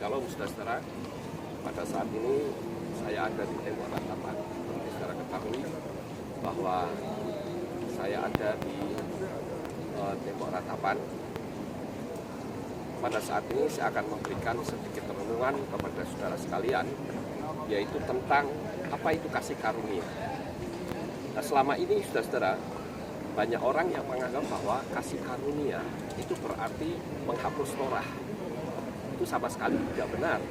Shalom saudara-saudara, pada saat ini saya ada di tembok ratapan. Seperti saudara ketahui bahwa saya ada di tembok ratapan. Pada saat ini saya akan memberikan sedikit renungan kepada saudara sekalian, yaitu tentang apa itu kasih karunia. Nah, selama ini saudara-saudara, banyak orang yang menganggap bahwa kasih karunia itu berarti menghapus Torah. Itu sama sekali tidak benar.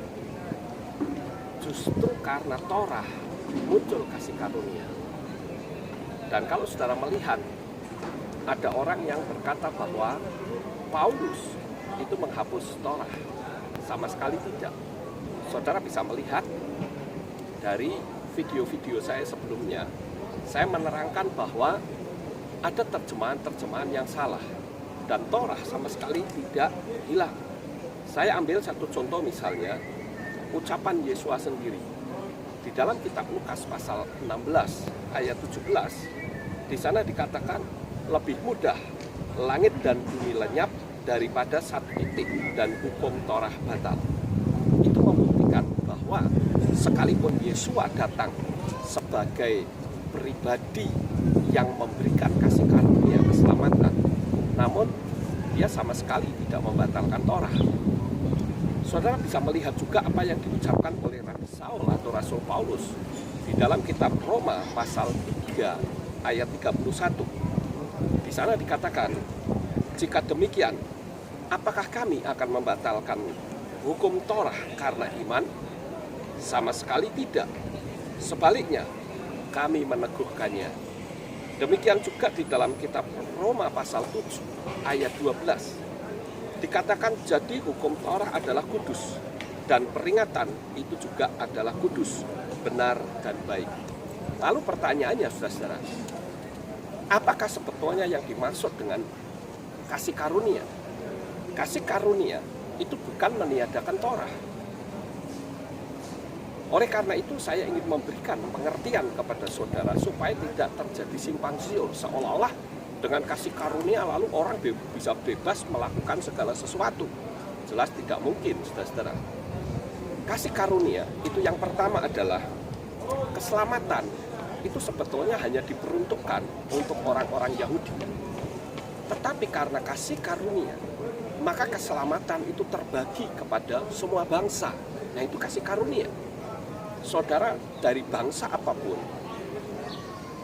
Justru karena Torah muncul kasih karunia. Dan kalau saudara melihat ada orang yang berkata bahwa Paulus itu menghapus Torah, sama sekali tidak. Saudara bisa melihat dari video-video saya sebelumnya, saya menerangkan bahwa ada terjemahan-terjemahan yang salah dan Torah sama sekali tidak hilang. Saya ambil satu contoh, misalnya ucapan Yesua sendiri di dalam kitab Lukas pasal 16 ayat 17. Di sana dikatakan lebih mudah langit dan bumi lenyap daripada satu titik dan hukum Torah batal. Itu membuktikan bahwa sekalipun Yesua datang sebagai pribadi yang memberikan kasih karunia keselamatan, namun dia sama sekali tidak membatalkan Torah. Saudara bisa melihat juga apa yang diucapkan oleh Rabi Saul atau Rasul Paulus di dalam kitab Roma pasal 3 ayat 31. Di sana dikatakan, jika demikian, apakah kami akan membatalkan hukum Torah karena iman? Sama sekali tidak. Sebaliknya, kami meneguhkannya. Demikian juga di dalam kitab Roma pasal 7 ayat 12. Dikatakan jadi hukum Torah adalah kudus dan peringatan itu juga adalah kudus, benar dan baik. Lalu pertanyaannya saudara-saudara, apakah sebetulnya yang dimaksud dengan kasih karunia? Kasih karunia itu bukan meniadakan Torah. Oleh karena itu saya ingin memberikan pengertian kepada saudara supaya tidak terjadi simpang siur, seolah-olah dengan kasih karunia lalu orang bisa bebas melakukan segala sesuatu. Jelas tidak mungkin, saudara-saudara. Kasih karunia itu yang pertama adalah keselamatan. Itu sebetulnya hanya diperuntukkan untuk orang-orang Yahudi. Tetapi karena kasih karunia, maka keselamatan itu terbagi kepada semua bangsa. Nah, itu kasih karunia. Saudara, dari bangsa apapun,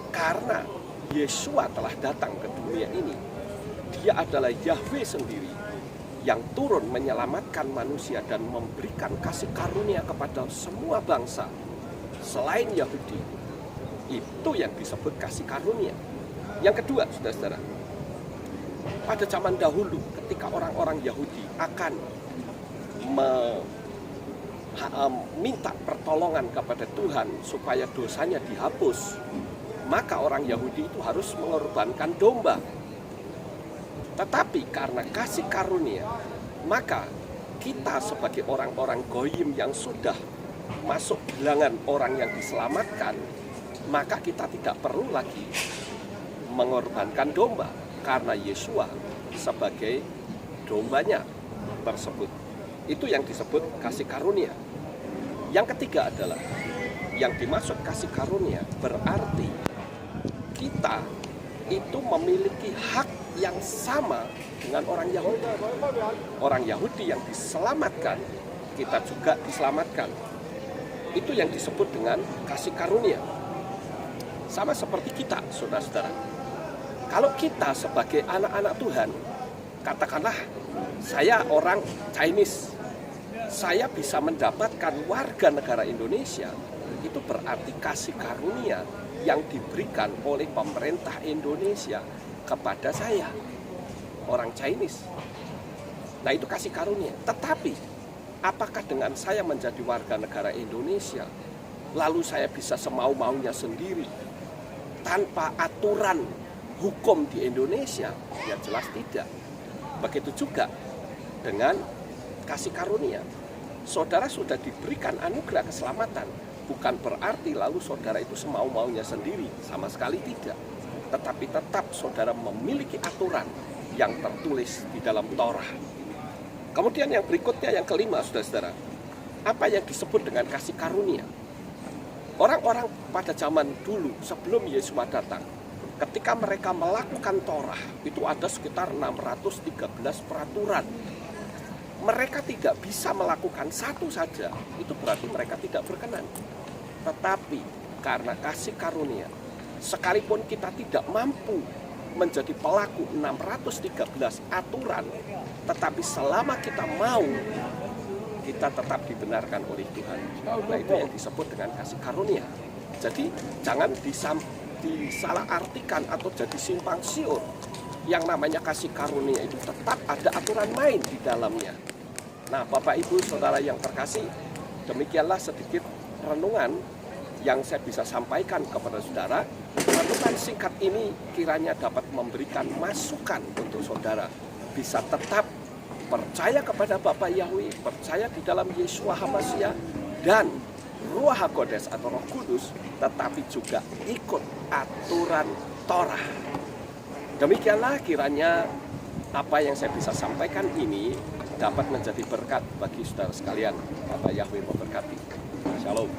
karena Yesua telah datang ke dunia ini, dia adalah Yahweh sendiri yang turun menyelamatkan manusia dan memberikan kasih karunia kepada semua bangsa selain Yahudi. Itu yang disebut kasih karunia. Yang kedua, saudara-saudara, pada zaman dahulu ketika orang-orang Yahudi akan minta pertolongan kepada Tuhan supaya dosanya dihapus, maka orang Yahudi itu harus mengorbankan domba. Tetapi karena kasih karunia, maka kita sebagai orang-orang goyim yang sudah masuk bilangan orang yang diselamatkan, maka kita tidak perlu lagi mengorbankan domba karena Yesua sebagai dombanya tersebut. Itu yang disebut kasih karunia. Yang ketiga adalah yang dimaksud kasih karunia berarti kita itu memiliki hak yang sama dengan orang Yahudi. Orang Yahudi yang diselamatkan, kita juga diselamatkan. Itu yang disebut dengan kasih karunia. Sama seperti kita, saudara-saudara. Kalau kita sebagai anak-anak Tuhan, katakanlah saya orang Chinese, saya bisa mendapatkan warga negara Indonesia, itu berarti kasih karunia yang diberikan oleh pemerintah Indonesia kepada saya, orang Chinese. Nah, itu kasih karunia. Tetapi apakah dengan saya menjadi warga negara Indonesia lalu saya bisa semau-maunya sendiri tanpa aturan hukum di Indonesia? Ya jelas tidak. Begitu juga dengan kasih karunia. Saudara sudah diberikan anugerah keselamatan, bukan berarti lalu saudara itu semau-maunya sendiri, sama sekali tidak. Tetapi tetap saudara memiliki aturan yang tertulis di dalam Torah. Kemudian yang berikutnya, yang kelima, saudara-saudara, apa yang disebut dengan kasih karunia. Orang-orang pada zaman dulu sebelum Yesua datang, ketika mereka melakukan Torah, itu ada sekitar 613 peraturan. Mereka tidak bisa melakukan satu saja, itu berarti mereka tidak berkenan. Tetapi karena kasih karunia, sekalipun kita tidak mampu menjadi pelaku 613 aturan, tetapi selama kita mau, kita tetap dibenarkan oleh Tuhan. Nah, itu yang disebut dengan kasih karunia. Jadi jangan disalahartikan atau jadi simpang siur. Yang namanya kasih karunia itu tetap ada aturan main di dalamnya. Nah, Bapak Ibu Saudara yang terkasih, demikianlah sedikit renungan yang saya bisa sampaikan kepada saudara. Renungan singkat ini kiranya dapat memberikan masukan untuk saudara bisa tetap percaya kepada Bapa Yahweh, percaya di dalam Yeshua HaMashiach dan Ruach HaKodes atau Roh Kudus, tetapi juga ikut aturan Torah. Demikianlah kiranya apa yang saya bisa sampaikan ini dapat menjadi berkat bagi saudara sekalian. Bapa Yahweh memberkati. Shalom.